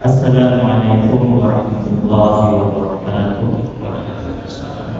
Assalamualaikum warahmatullahi wabarakatuh. Waalaikumsalam.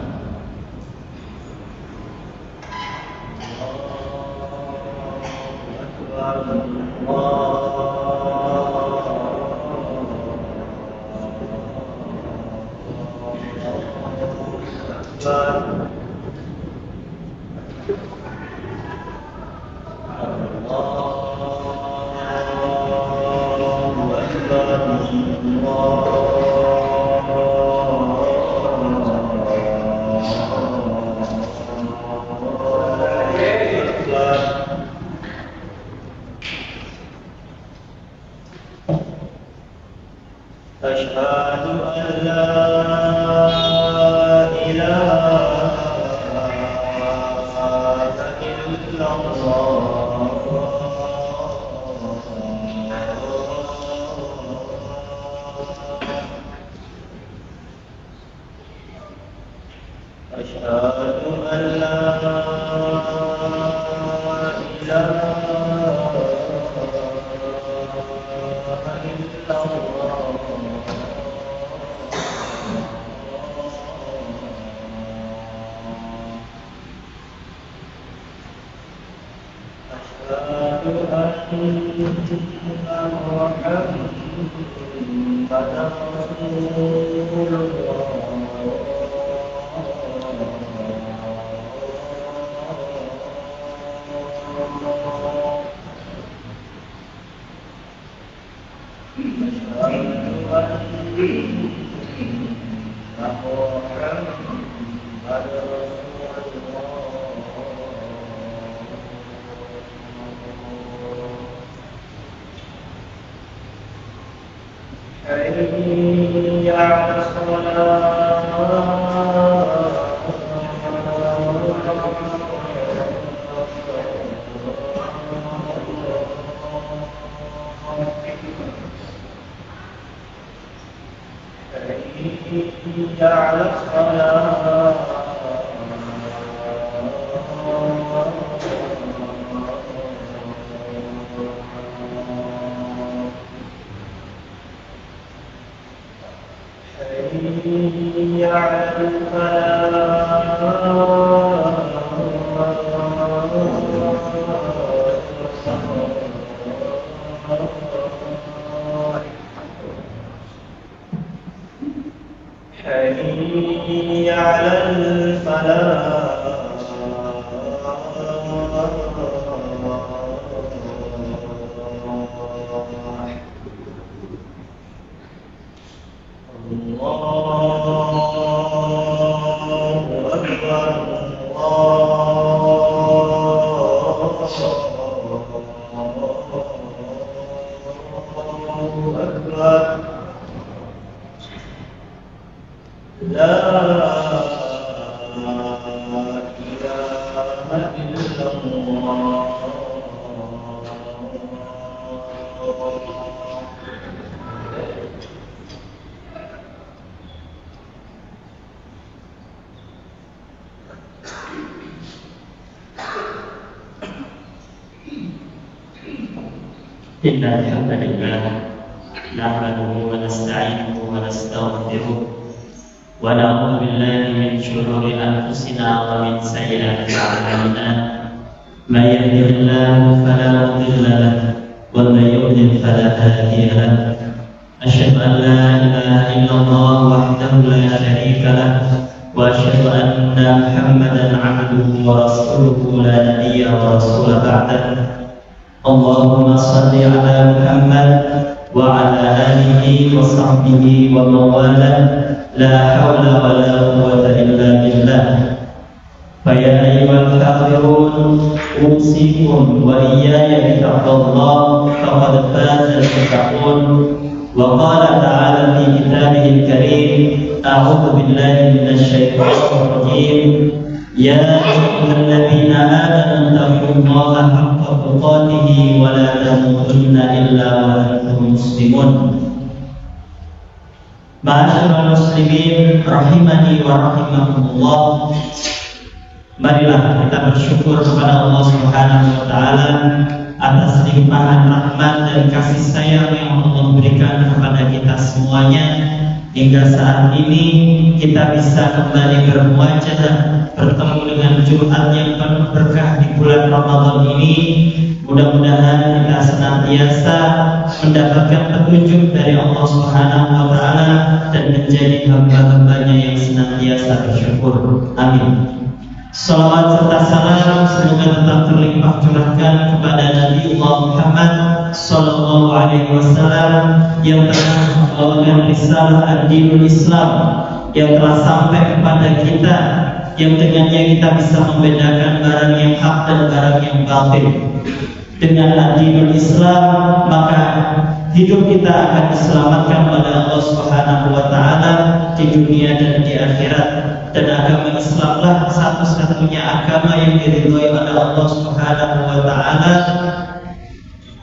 Innal hamdalillah nahmaduhu wa nasta'inuhu wa nastaghfiruh wa na'udzu billahi min shururi anfusina wa min sayyiati a'malina may yahdihillahu fala mudilla lahu wa may yudlil fala hadiya lahu asyhadu an la ilaha illallah wahdahu la syarika lahu wa asyhadu anna Muhammadan 'abduhu wa rasuluhu la nabiyya wa rasula ba'dahu. Allahumma salli ala Muhammad wa ala alihi wa sahbihi wa mawala la hawla wa la quwwata illa billah. Faya ayyuhal kafirun usikum wa iyaya bitaqwallah faqad faza al-muttaqun. Wa qala ta'ala fi kitabihil karim a'udzu billahi minasy syaithanir rajim. Ya ayyuhalladzina amanu taqullaha haqqa tuqatih wa la tamutunna illa wa antum muslimun. Ma'asyiral muslimin rahimani wa rahimakumullah. Marilah kita bersyukur kepada Allah Subhanahu wa taala atas limpahan rahmat dan kasih sayang yang Allah berikan kepada kita semuanya, hingga saat ini kita bisa kembali bermuajah, bertemu dengan Jumat yang penuh berkah di bulan Ramadan ini. Mudah-mudahan kita senantiasa mendapatkan petunjuk dari Allah Subhanahu wa Ta'ala dan menjadi hamba-hambanya yang senantiasa bersyukur. Amin. Salawat serta salam semoga tetap terlimpah curahkan kepada Nabi Allah Muhammad Sallallahu Alaihi Wasallam yang telah membawakan risalah Ad-Dinul Islam yang telah sampai kepada kita, yang dengannya kita bisa membedakan barang yang hak dan barang yang batil. Dengan Ad-Dinul Islam maka hidup kita akan diselamatkan oleh Allah Subhanahu wa Ta'ala di dunia dan di akhirat. Dan agama Islamlah satu-satunya agama yang diridhoi oleh Allah Subhanahu wa Ta'ala.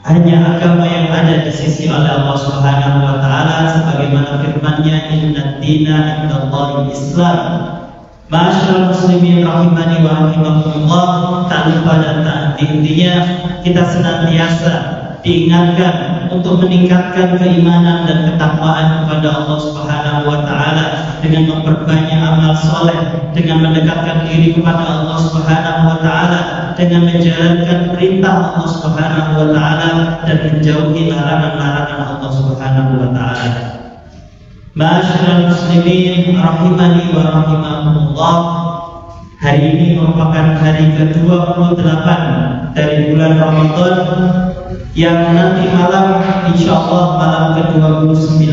Hanya agama yang ada di sisi oleh Allah Subhanahu wa Ta'ala, sebagaimana firman-Nya, "Inna dina indallahi Islam." Ma'asyiral muslimin rahimani wa rahimakumullah, tak lupa dan tak intinya kita senantiasa diingatkan untuk meningkatkan keimanan dan ketakwaan kepada Allah Subhanahu wa Ta'ala dengan memperbanyak amal soleh, dengan mendekatkan diri kepada Allah Subhanahu wa Ta'ala, dengan menjalankan perintah Allah Subhanahu wa Ta'ala dan menjauhi larangan-larangan Allah Subhanahu wa Ta'ala. Ma'asyiral muslimin rahimani wa rahimakumullah, hari ini merupakan hari ke-28 dari bulan Ramadan, yang nanti malam insyaallah malam ke-29,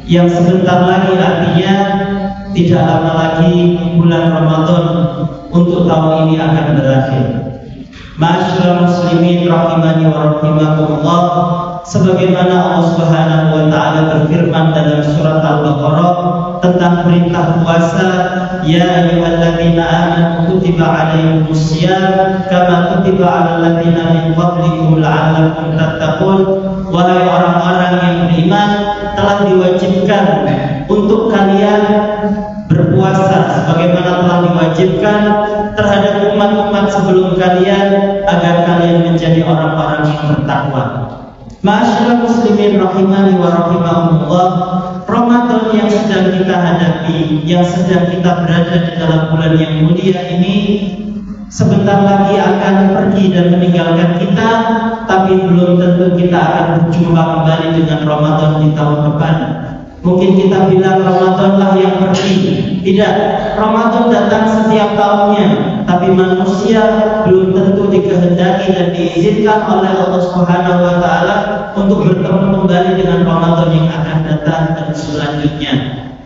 yang sebentar lagi, artinya tidak lama lagi bulan Ramadan untuk tahun ini akan berakhir. Ma'asyiral muslimin rahimani wa rahimakumullah, sebagaimana Allah Subhanahu wa Ta'ala berfirman dalam surat Al-Baqarah tentang perintah puasa, "Ya ayyuhalladzina amanu kutiba 'alaikumusiyam kama kutiba 'alal ladzina min qablikum la'allakum tattaqun." Wahai orang-orang yang beriman, telah diwajibkan untuk kalian berpuasa sebagaimana telah diwajibkan terhadap umat-umat sebelum kalian, agar kalian menjadi orang-orang yang bertakwa. Ma'asyiral muslimin rahimani wa rahimakumullah, Ramadan yang sedang kita hadapi, yang sedang kita berada di dalam bulan yang mulia ini, sebentar lagi akan pergi dan meninggalkan kita, tapi belum tentu kita akan berjumpa kembali dengan Ramadan di tahun depan. Mungkin kita bilang Ramadanlah yang pergi. Tidak, Ramadan datang setiap tahunnya, tapi manusia belum tentu dikehendaki dan diizinkan oleh Allah Subhanahu wa Ta'ala untuk bertemu kembali dengan Ramadan yang akan datang dan selanjutnya.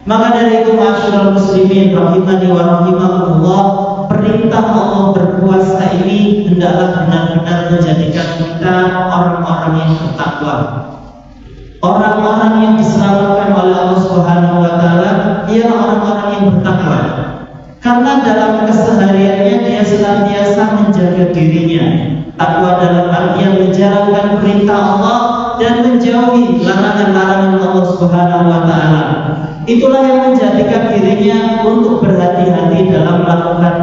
Maka dari itu, ma'asyiral muslimin rahimani wa rahimakumullah, perintah Allah berpuasa ini hendaklah benar-benar menjadikan kita orang-orang yang bertakwa, orang-orang yang diselamatkan oleh Allah Subhanahu wa Ta'ala. Dia orang-orang yang bertakwa, karena dalam kesehariannya dia senantiasa menjaga dirinya. Takwa dalam artian menjalankan perintah Allah dan menjauhi larangan-larangan Allah Subhanahu wa Ta'ala. Itulah yang menjadikan dirinya untuk berhati-hati dalam melakukan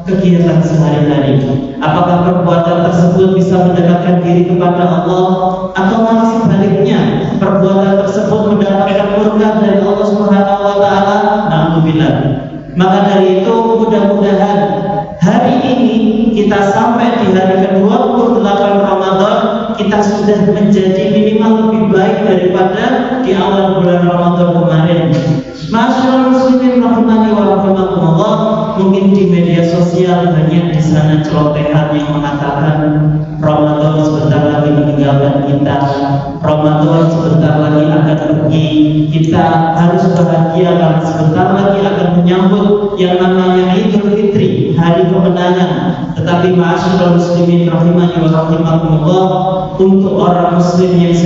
kegiatan sehari-hari. Apakah perbuatan tersebut bisa mendekatkan diri kepada Allah, atau malah sebaliknya perbuatan tersebut mendapatkan murka dari Allah Subhanahu wa Ta'ala. Na'udzubillah. Maka dari itu, mudah-mudahan hari ini kita sampai di hari ke-28 Ramadan, kita sudah menjadi minimal lebih baik daripada di awal bulan Ramadan kemarin. Ma'asyiral muslimin rahimani wa rahimakumullah, mungkin di media sosial banyak di sana celotehan yang mengatakan Ramadan sebentar lagi meninggalkan kita, Ramadan sebentar lagi akan pergi, kita harus bahagia karena sebentar lagi akan menyambut yang namanya Idul Fitri, hari kemenangan. Tetapi ma'asyiral muslimin rahimani wa rahimakumullah, untuk orang muslim yang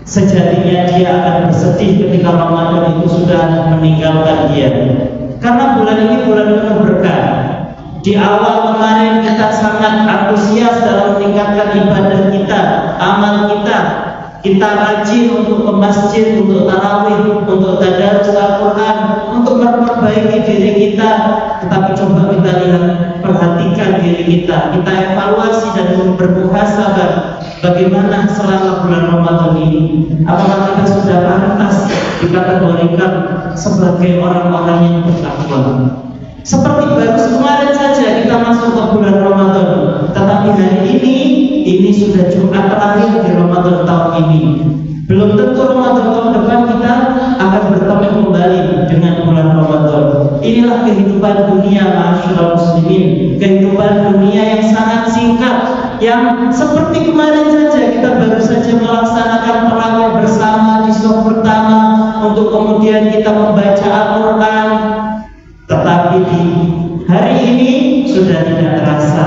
sejatinya dia akan bersedih ketika Ramadan itu sudah meninggalkan dia, karena bulan ini bulan penuh berkah. Di awal kemarin kita sangat antusias dalam meningkatkan ibadah kita, amal kita. Kita rajin untuk ke masjid, untuk tarawih, untuk tadarus Al-Quran, untuk memperbaiki diri kita. Tetapi coba kita lihat, perhatikan diri kita. Kita evaluasi dan bermuhasabah. Bagaimana selama bulan Ramadan ini? Apakah kita sudah pantas dikategorikan sebagai orang-orang yang bertakwa? Seperti baru kemarin saja kita masuk ke bulan Ramadan, tetapi hari ini sudah Jumat terakhir di Ramadan tahun ini. Belum tentu Ramadan tahun depan kita akan bertemu kembali dengan bulan Ramadan. Inilah kehidupan dunia, ma'asyiral muslimin. Kehidupan dunia yang sangat singkat, yang seperti kemarin saja kita baru saja melaksanakan tarawih bersama di shaf pertama, untuk kemudian kita membaca Al-Quran. Tetapi di hari ini sudah tidak terasa.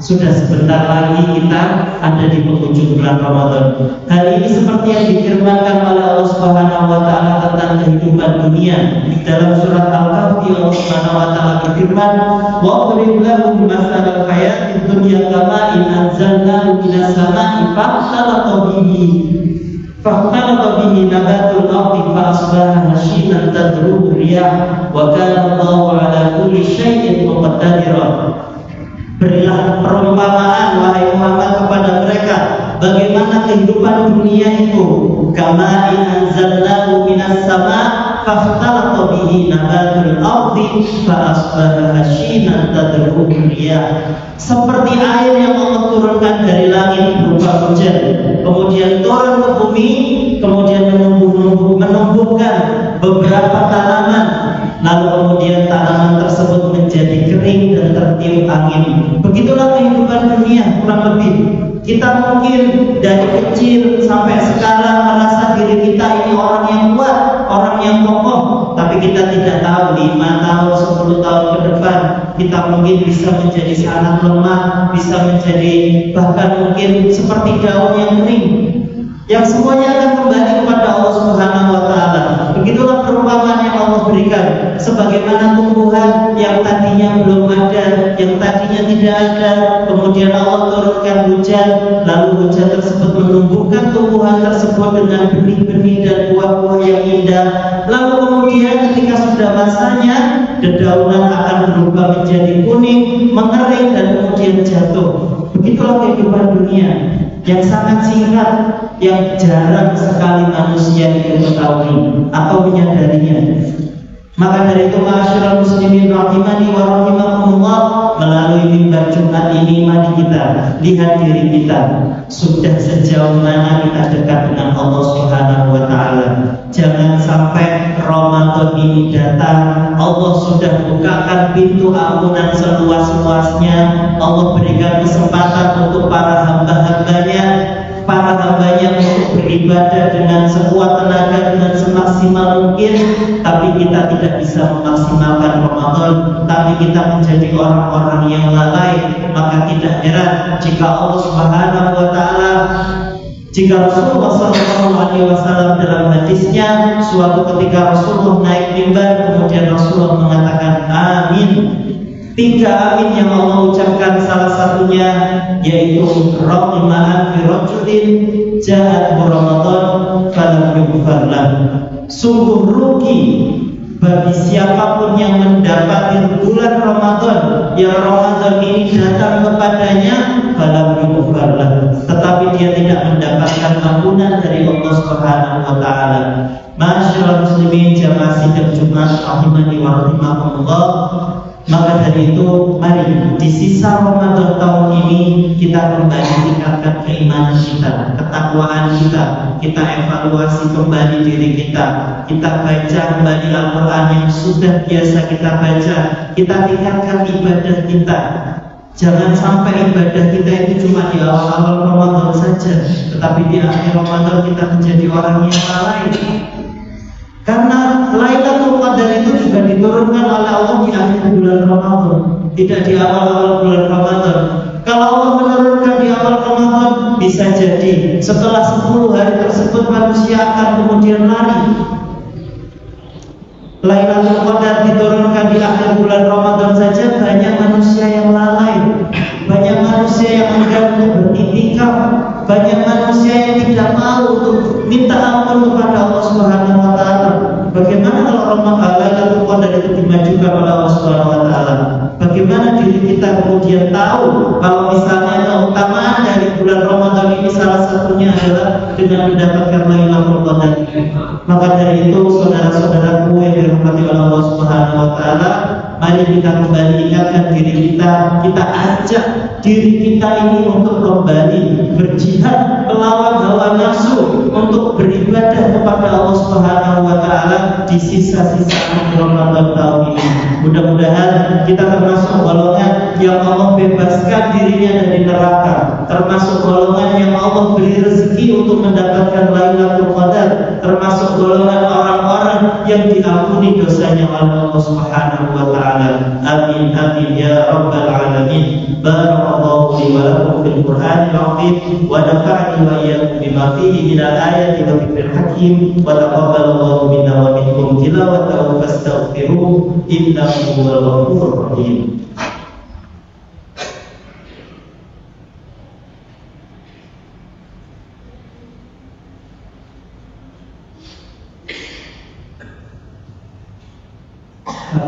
Sudah sebentar lagi kita ada di penghujung bulan Ramadan. Hal ini seperti yang difirmankan oleh Allah Subhanahu wa taala tentang kehidupan dunia. Dalam surat Al-Kahfi Allah Subhanahu wa taala berfirman, "Wa'drib lahum mathalan hayatid dunya kama'in anzalnahu minas sama'i فاختلط به نبات الأرض فأصبح هشيما تذروه الرياح وكان الله على كل شيء مقتدرا." Berilah perumpamaan wahai Muhammad kepada mereka bagaimana kehidupan dunia itu. Kama'in anzalnahu minas sama' fakhtalata bihi nabatul ardi fa asbaha hashiman tadruhu riyah. Seperti air yang Allah turunkan dari langit berupa hujan, kemudian turun ke bumi, kemudian menumbuhkan beberapa tanaman, lalu kemudian tanaman tersebut menjadi kering dan tertiup angin. Begitulah kehidupan dunia kurang lebih. Kita mungkin dari kecil sampai sekarang merasa diri kita ini orang yang kuat, orang yang kokoh, tapi kita tidak tahu 5 tahun, 10 tahun ke depan kita mungkin bisa menjadi sangat lemah, bisa menjadi bahkan mungkin seperti daun yang kering, yang semuanya akan kembali kepada Allah Subhanahu wa taala. Begitulah perumpamaan yang Allah berikan. Sebagaimana tumbuhan yang tadinya belum ada, yang tadinya tidak ada, kemudian Allah turunkan hujan, lalu hujan tersebut menumbuhkan tumbuhan tersebut dengan benih-benih dan buah-buah yang indah. Lalu kemudian ketika sudah masanya, dedaunan akan berubah menjadi kuning, mengering dan kemudian jatuh. Begitulah kehidupan dunia yang sangat singkat, yang jarang sekali manusia itu mengetahui atau menyadarinya. Maka dari itu ma'asyiral muslimin rahimani wa rahimakumullah, melalui mimbar Jumat ini mari kita lihat diri kita sudah sejauh mana kita dekat dengan Allah Subhanahu wa taala. Jangan sampai Ramadan ini datang Allah sudah bukakan pintu ampunan seluas-luasnya, Allah berikan kesempatan untuk para hamba-hambanya untuk beribadah dengan sekuat tenaga, dengan semaksimal mungkin, tapi kita tidak bisa memaksimalkan Ramadan, tapi kita menjadi orang-orang yang lalai. Maka tidak heran jika Allah Subhanahu wa taala, jika Rasulullah SAW dalam hadisnya, suatu ketika Rasulullah naik mimbar, kemudian Rasulullah mengatakan amin. 3 amin yang Allah ucapkan, salah satunya yaitu rahiman fi rajulin ja'at Ramadan falam yughfar lahu. Sungguh rugi bagi siapapun yang mendapati bulan Ramadan, yang Ramadan ini datang kepadanya, falam yughfar lahu, tetapi dia tidak mendapatkan ampunan dari Allah Subhanahu wa taala. Ma'asyiral muslimin jamaah sidang Jumat rahimani wa rahimakumullah. Maka dari itu mari di sisa Ramadan tahun ini kita kembali tingkatkan keimanan kita, ketakwaan kita evaluasi kembali diri kita baca kembali Al-Quran yang sudah biasa kita baca, kita tingkatkan ibadah kita. Jangan sampai ibadah kita itu cuma di awal-awal Ramadan saja, tetapi di akhir Ramadan kita menjadi orang yang lalai. Karena Lailatul Qadar itu juga diturunkan oleh Allah di akhir bulan Ramadan, tidak di awal-awal bulan Ramadan. Kalau Allah menurunkan di awal Ramadan, bisa jadi setelah 10 hari tersebut manusia akan kemudian lari. Lailatul Qadar diturunkan di akhir bulan Ramadan saja, banyak manusia yang lalai, banyak manusia yang enggan untuk beriktikaf, banyak manusia yang tidak mau untuk minta ampun kepada Allah Subhanahu wa taala. Bagaimana kalau Lailatul Qadar itu dimajukan oleh Allah Subhanahu wa taala? Bagaimana diri kita kemudian tahu kalau misalnya keutamaan dari bulan Ramadan ini salah satunya adalah dengan mendapatkan Lailatul Qadar. Maka dari itu saudara-saudaraku yang dirahmati oleh Allah Subhanahu wa taala, mari kita kembali ingatkan diri kita, kita ajak diri kita ini untuk kembali berjihad melawan hawa nafsu, untuk beribadah kepada Allah Subhanahu wa taala di sisa-sisa Ramadan tahun ini. Mudah-mudahan kita termasuk golongan yang Allah bebaskan dirinya dari neraka, termasuk golongan yang Allah beri rezeki untuk mendapatkan Lailatul Qadar, termasuk golongan orang-orang yang diampuni dosanya oleh Allah Subhanahu wa taala. Amin amin ya rabbal alamin. Barakallahu li wa lakum fil Qur'anil azim wa nafa'ani wa iyyakum bima fihi minal ayati wa dzikril hakim wa taqabbalallahu minna wa minkum tilawatahu fastaghfiruhu innahu huwal ghafurur rahim.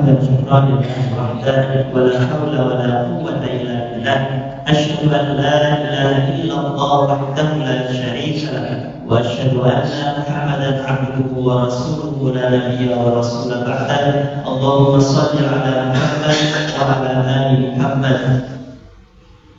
Syukran lillahi wa la hawla wa la quwwata illa billah. Asyhadu an la ilaha illallah wahdahu la syarika lahu wa asyhadu anna Muhammadan abduhu wa rasuluhu la nabiyya wa rasula ba'dahu. Allahumma shalli ala Muhammad wa ala ali Muhammad.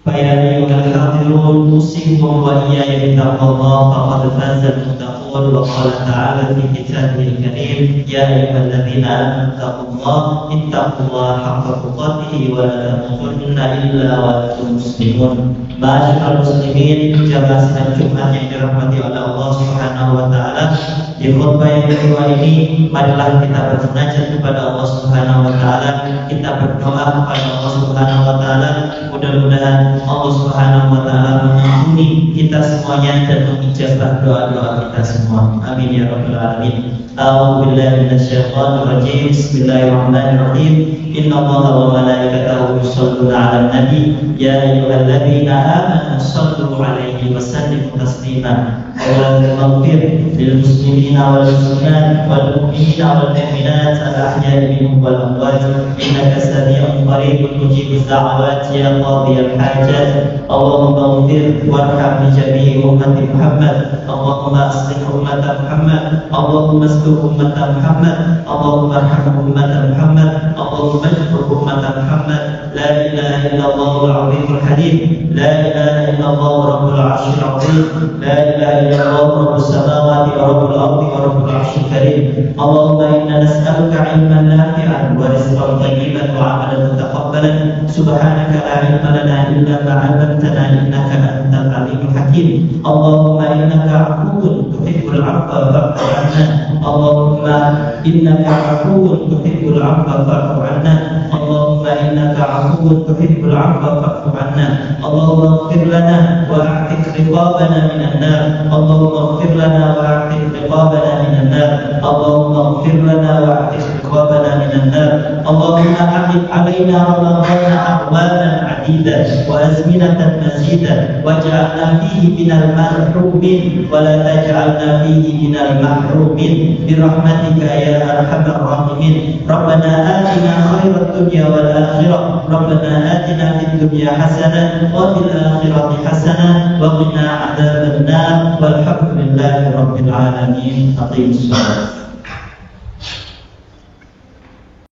فيا أيها الحاضرون أوصيكم وإياي بتقوى الله فقد فاز المتقون. وقال تعالى في كتابه الكريم يا أيها الذين آمنوا اتقوا الله حق تقاته ولا تموتن إلا وأنتم مسلمون. Ma'asyiral muslimin, jamaah sidang Jumat yang dirahmati oleh Allah Subhanahu wa taala, di khutbah yang kedua ini marilah kita bermunajat kepada Allah Subhanahu wa taala, kita berdoa kepada Allah Subhanahu wa taala. Mudah-mudahan Allah Subhanahu wa taala mengampuni kita semuanya dan mengijabah doa-doa kita semua. Amin ya rabbal alamin. A'udzu billahi minasyaitonir rajim. Bismillahirrahmanirrahim. Innallaha wa malaikatahu yusholluna 'alan nabi ya ayyuhalladzina amanu shallu 'alaihi wa sallimu taslima. Allahumma ighfir lil muslimina wal muslimat wal mu'minina wal mu'minat al-ahya'i minhum wal amwat innaka sami'un qaribun mujibud da'awat ya qadhiyal hajat. Allahumma ighfir warham li jami'i ummati Muhammad. Allahumma aslih ummata Muhammad. Allahumma astur ummata Muhammad. Allahumma arham ummata Muhammad. Allahumma اجبر أمة محمد. لا إله إلا الله العظيم الحليم. لا إله إلا الله رب العرش العظيم. لا إله إلا الله رب السماوات ورب الأرض ورب العرش الكريم. اللهم إنا نسألك علما نافعا ورزقا طيبا وعملا متقبلا. سبحانك لا علم لنا إلا ما علمتنا إنك أنت العليم الحكيم. اللهم إنك عفو تحب العفو فاعف عنا. اللهم إنك عفو تحب العفو فاعف عنا. اللهم إنك عفو تحب العفو فاعف عنا. اللهم اغفر لنا واعتق رقابنا من النار. اللهم اغفر لنا واعتق رقابنا من النار. اللهم اغفر لنا واعتق رقابنا من النار. اللهم أعد علينا رمضان أعواما عديدة وأزمنة مزيدة واجعلنا فيه من المرحومين ولا تجعلنا فيه من المحرومين برحمتك يا أرحم الراحمين. ربنا آتنا خير الدنيا والآخرة. ربنا آتنا في الدنيا حسنة وفي الآخرة حسنة وقنا عذاب النار. والحمد لله رب العالمين. أقيموا الصلاة.